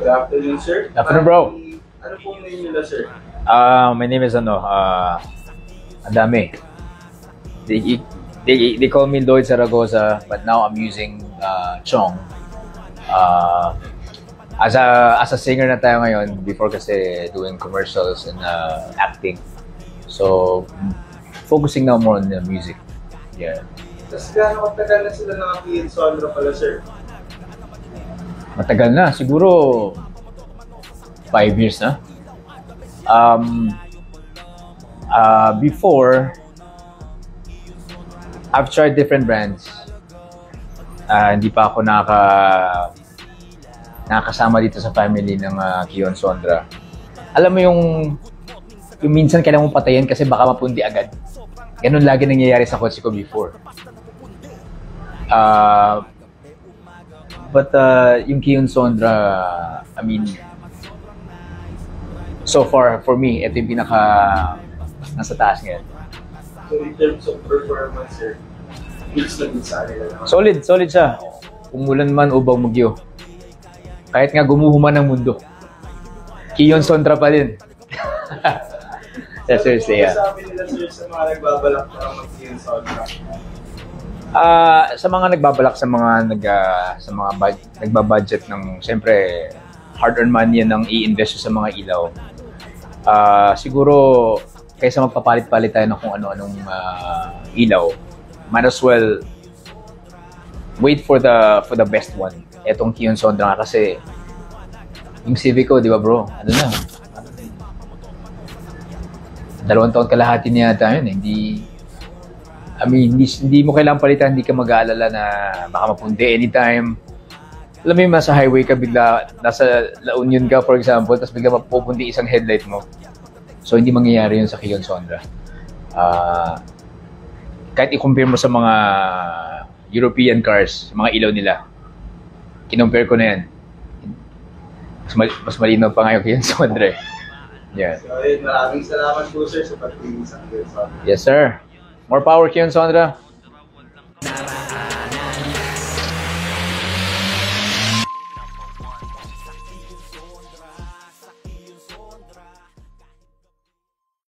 Good afternoon, sir. Good afternoon, bro. Ano pong name nila, sir? My name is ang dami. They call me Lloyd Zaragoza, but now I'm using Chong. As a singer na tayo ngayon, before kasi doing commercials and acting. So, focusing now more on the music. Yeah. Tapos gaano katagal na sila nakapiin Sonra pala, sir? Matagal na, siguro 5 years na. Before, I've tried different brands. Hindi pa ako nakakasama dito sa family ng Kion Sonra. Alam mo yung minsan kailangan mong patayin kasi baka mapundi agad. Ganun lagi nangyayari sa kotse ko before. But yung Kion Sonra, I mean, so far for me, ito yung pinaka nasa taas ngayon. So in terms of performance, sir, goods na goods sa kanila naman. Solid siya. Umulan man o bagyo. Kahit nga gumuhuman ng mundo. Kion Sonra pa din. That's seriously, yeah. Ano sabi nila, sir, sa mga nagbabalak na mag-Kion Sonra? Sa mga nagbabalak, sa mga nagbabudget ng, siyempre, hard-earned money yan ang i-invest sa mga ilaw. Siguro, kaysa magpapalit-palit tayo ng kung ano-anong ilaw, might as well wait for the best one. Etong Kion Sonra nga kasi yung Civic ko, di ba bro? Ano na? 2 taon kalahati niya yata yun. Hindi mo kailangan palitan, hindi ka mag-aalala na baka mapundi anytime. Alam mo yung nasa highway ka, bigla nasa La Union ka for example, tapos bigla mapupundi isang headlight mo. So hindi mangyayari yun sa Kion Sonra. Kahit i-compare mo sa mga European cars, mga ilaw nila, kinompare ko na yan. Mas malinaw pa nga yung Kion Sonra. Yeah. So, maraming salamat po, sir, sa pagpili sa Kion Sonra. Yes, sir. More power, Kion Sonra.